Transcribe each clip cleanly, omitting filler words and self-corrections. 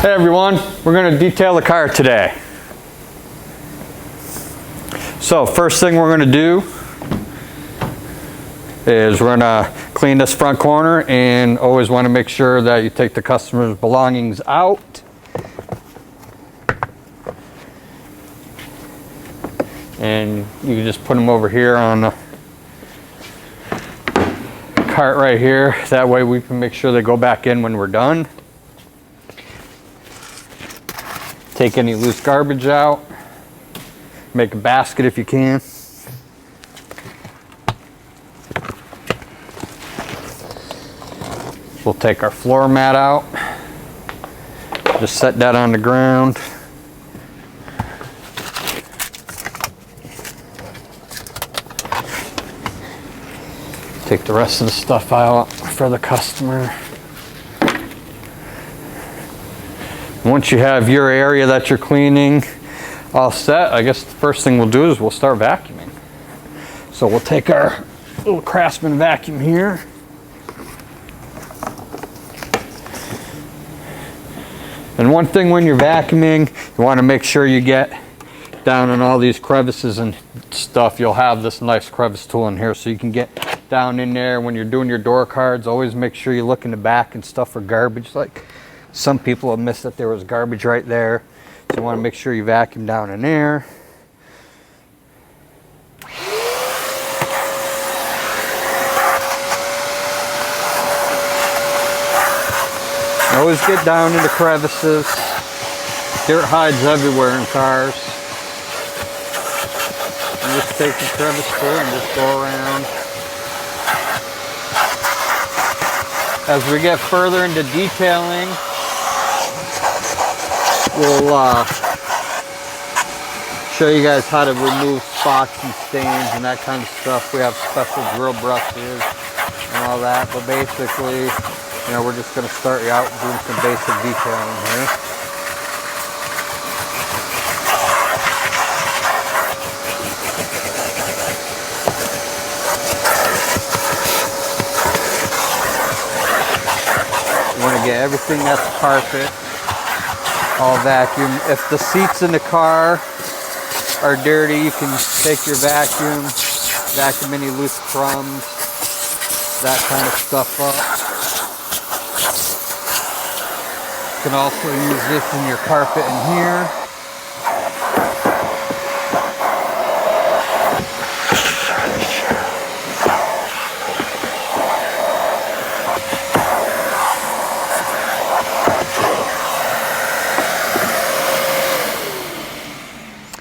Hey everyone, we're going to detail the car today. So first thing we're going to do is we're going to clean this front corner, and always want to make sure that you take the customer's belongings out. And you can just put them over here on the cart right here. That way we can make sure they go back in when we're done. Take any loose garbage out. Make a basket if you can. We'll take our floor mat out. Just set that on the ground. Take the rest of the stuff out for the customer. Once you have your area that you're cleaning all set, I guess the first thing we'll do is we'll start vacuuming. So we'll take our little Craftsman vacuum here. And one thing when you're vacuuming, you want to make sure you get down in all these crevices and stuff. You'll have this nice crevice tool in here so you can get down in there. When you're doing your door cards, always make sure you look in the back and stuff for garbage. Like some people have missed that there was garbage right there. So you want to make sure you vacuum down in there. Always get down into crevices. Dirt hides everywhere in cars. And just take the crevice tool and just go around. As we get further into detailing, we'll show you guys how to remove spots and stains and that kind of stuff. We have special drill brushes and all that, but basically, you know, we're just going to start you out doing some basic detailing here. You want to get everything that's carpet all vacuum. If the seats in the car are dirty, you can take your vacuum any loose crumbs, that kind of stuff up. You can also use this in your carpet in here.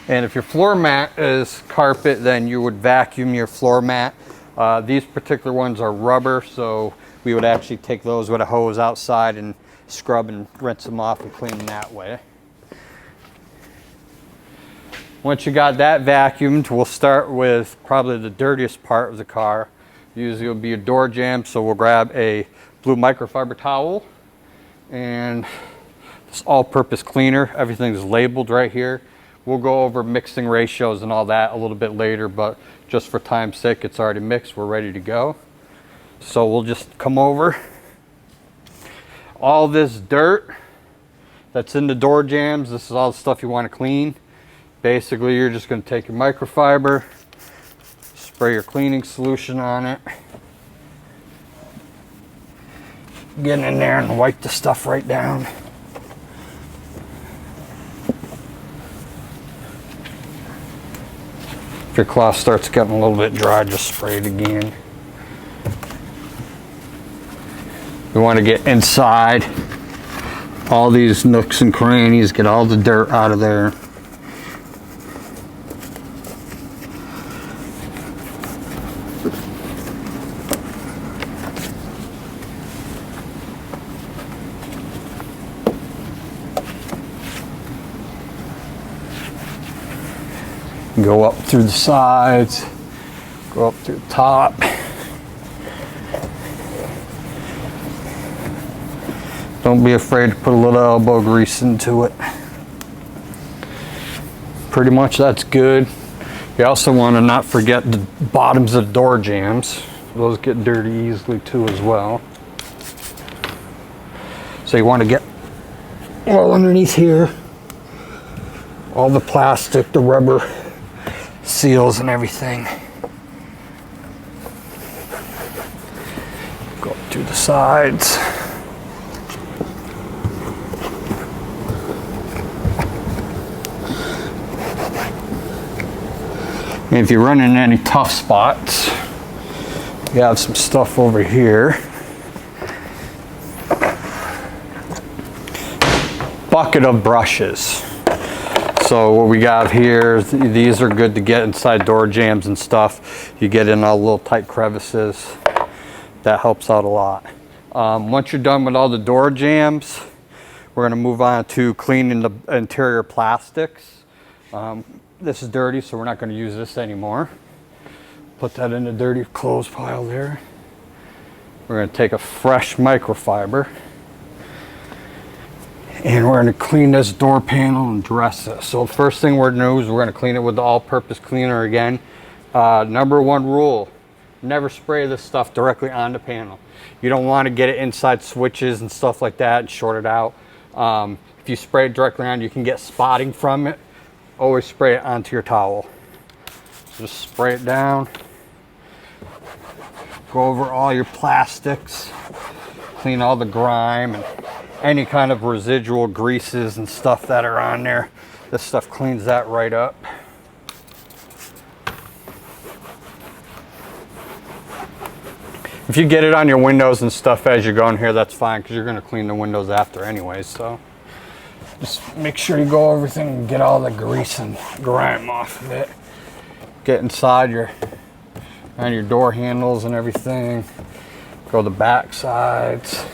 And if your floor mat is carpet, then you would vacuum your floor mat. These particular ones are rubber, so we would actually take those with a hose outside and scrub and rinse them off and clean them that way. Once you got that vacuumed, we'll start with probably the dirtiest part of the car. Usually it'll be a door jamb, so we'll grab a blue microfiber towel and this all-purpose cleaner. Everything's labeled right here. We'll go over mixing ratios and all that a little bit later, but just for time's sake, it's already mixed. We're ready to go. So we'll just come over. All this dirt that's in the door jambs, this is all the stuff you want to clean. Basically, you're just going to take your microfiber, spray your cleaning solution on it, get in there and wipe the stuff right down. If your cloth starts getting a little bit dry, just spray it again. We want to get inside all these nooks and crannies, get all the dirt out of there. Go up through the sides, go up through the top. Don't be afraid to put a little elbow grease into it. Pretty much that's good. You also want to not forget the bottoms of door jambs. Those get dirty easily too as well. So you want to get all underneath here. All the plastic, the rubber seals and everything. Go up to the sides. And if you run into any tough spots, you have some stuff over here. Bucket of brushes. So what we got here, these are good to get inside door jambs and stuff. You get in all the little tight crevices. That helps out a lot. Once you're done with all the door jambs, we're going to move on to cleaning the interior plastics. This is dirty, so we're not going to use this anymore. Put that in the dirty clothes pile there. We're going to take a fresh microfiber and we're going to clean this door panel and dress it. So the first thing we're going to do is we're going to clean it with the all-purpose cleaner again. Number one rule, never spray this stuff directly on the panel. You don't want to get it inside switches and stuff like that and short it out. If you spray it directly on, you can get spotting from it. Always spray it onto your towel. Just spray it down. Go over all your plastics. Clean all the grime and any kind of residual greases and stuff that are on there. This stuff cleans that right up. If you get it on your windows and stuff as you're going here, that's fine, because you're going to clean the windows after anyway. So just make sure you go over everything and get all the grease and grime off of it. Get inside on your door handles and everything. Go the back sides.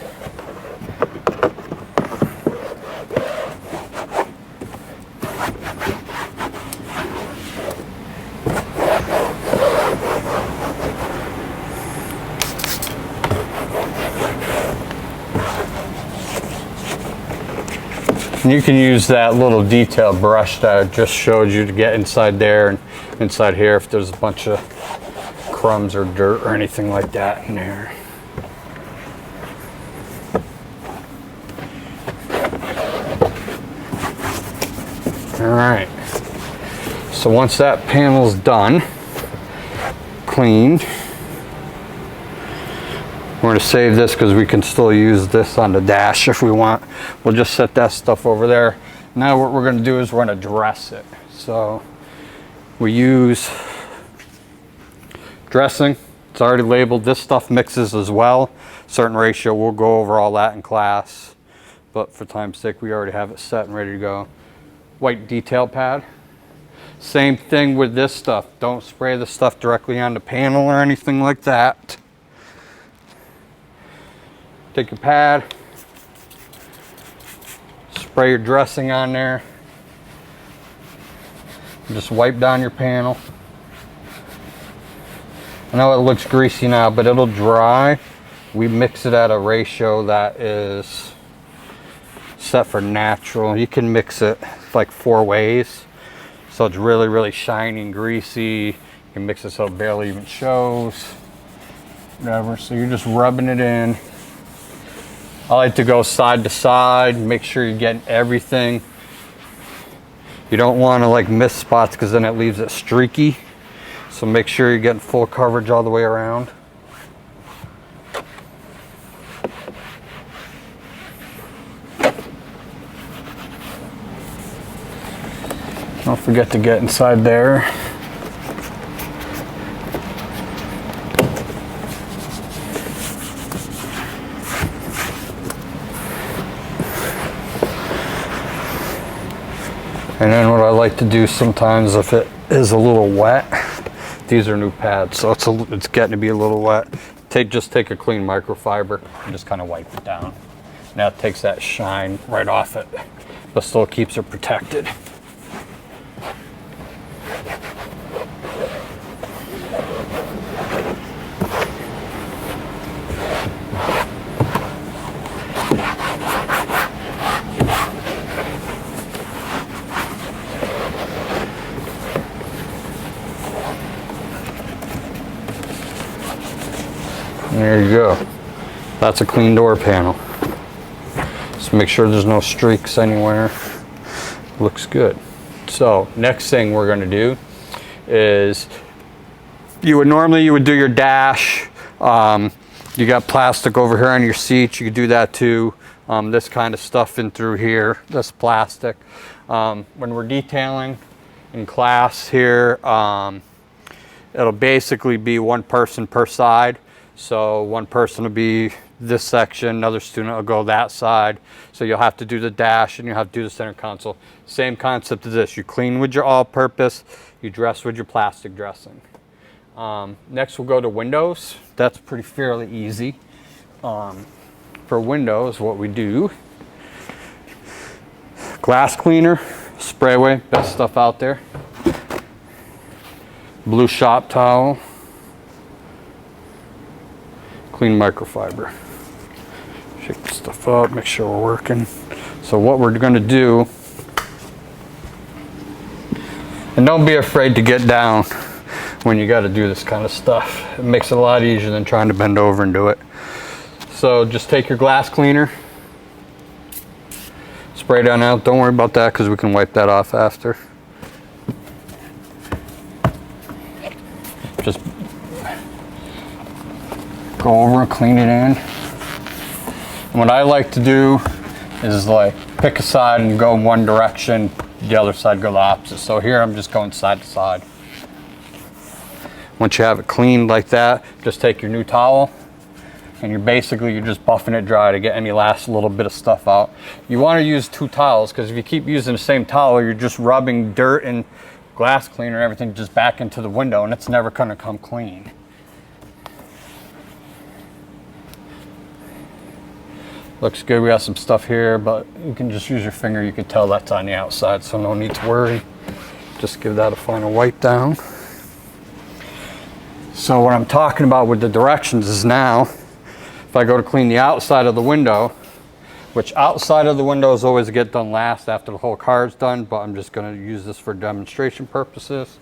And you can use that little detail brush that I just showed you to get inside there and inside here if there's a bunch of crumbs or dirt or anything like that in there. All right, so once that panel's done, cleaned, we're going to save this because we can still use this on the dash if we want. We'll just set that stuff over there. Now what we're going to do is we're going to dress it. So we use dressing. It's already labeled. This stuff mixes as well. Certain ratio. We'll go over all that in class. But for time's sake, we already have it set and ready to go. White detail pad. Same thing with this stuff. Don't spray the stuff directly on the panel or anything like that. Take your pad, spray your dressing on there, just wipe down your panel. I know it looks greasy now, but it'll dry. We mix it at a ratio that is set for natural. You can mix it like 4 ways, so it's really, really shiny and greasy. You can mix it so it barely even shows, whatever. So you're just rubbing it in. I like to go side to side, make sure you're getting everything. You don't want to like miss spots because then it leaves it streaky. So make sure you're getting full coverage all the way around. Don't forget to get inside there. And then what I like to do sometimes, if it is a little wet, these are new pads, so it's getting to be a little wet. Just take a clean microfiber and just kind of wipe it down. Now it takes that shine right off it, but still keeps it protected. There you go. That's a clean door panel. Just make sure there's no streaks anywhere. Looks good. So next thing we're gonna do is you would do your dash. You got plastic over here on your seats. You could do that too. This kind of stuff in through here, this plastic. When we're detailing in class here, it'll basically be one person per side. So one person will be this section, another student will go that side. So you'll have to do the dash and you'll have to do the center console. Same concept as this. You clean with your all-purpose, you dress with your plastic dressing. Next we'll go to windows. That's pretty fairly easy. For windows, what we do, glass cleaner, Sprayway, best stuff out there. Blue shop towel, clean microfiber. Shake the stuff up, make sure we're working. So what we're gonna do, and don't be afraid to get down when you gotta do this kind of stuff. It makes it a lot easier than trying to bend over and do it. So just take your glass cleaner, spray it on out. Don't worry about that because we can wipe that off after. Just go over and clean it in. And what I like to do is like pick a side and go in one direction, the other side go the opposite. So here I'm just going side to side. Once you have it cleaned like that, just take your new towel and you're just buffing it dry to get any last little bit of stuff out. You want to use two towels because if you keep using the same towel, you're just rubbing dirt and glass cleaner and everything just back into the window and it's never going to come clean. Looks good. We got some stuff here, but you can just use your finger. You can tell that's on the outside, so no need to worry. Just give that a final wipe down. So what I'm talking about with the directions is now, if I go to clean the outside of the window, which outside of the windows always get done last after the whole car is done, but I'm just going to use this for demonstration purposes.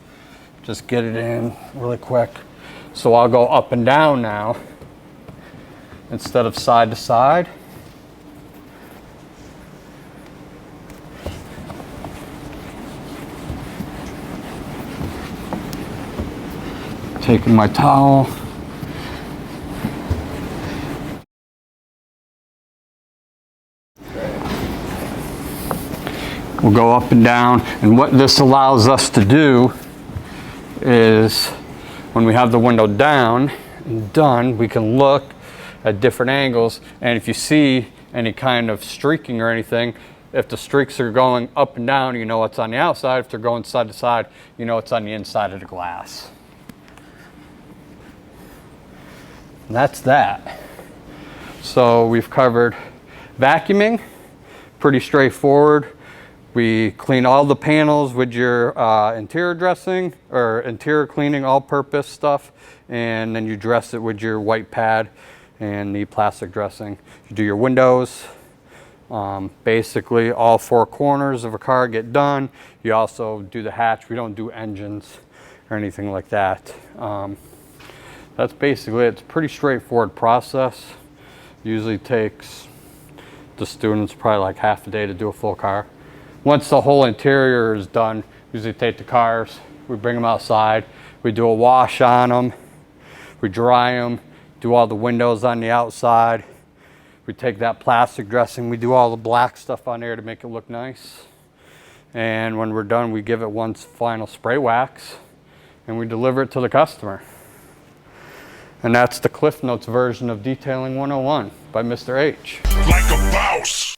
Just get it in really quick. So I'll go up and down now instead of side to side. Taking my towel. We'll go up and down, and what this allows us to do is when we have the window down and done, we can look at different angles, and if you see any kind of streaking or anything, if the streaks are going up and down, you know what's on the outside. If they're going side to side, you know what's on the inside of the glass. And that's that. So we've covered vacuuming, pretty straightforward. We clean all the panels with your interior dressing or interior cleaning, all-purpose stuff, and then you dress it with your white pad and the plastic dressing. You do your windows. Basically, all four corners of a car get done. You also do the hatch. We don't do engines or anything like that. That's basically it. It's a pretty straightforward process. Usually takes the students probably like half a day to do a full car. Once the whole interior is done, usually take the cars, we bring them outside, we do a wash on them, we dry them, do all the windows on the outside, we take that plastic dressing, we do all the black stuff on there to make it look nice, and when we're done we give it one final spray wax and we deliver it to the customer. And that's the Cliff Notes version of Detailing 101 by Mr. H. Like a boss.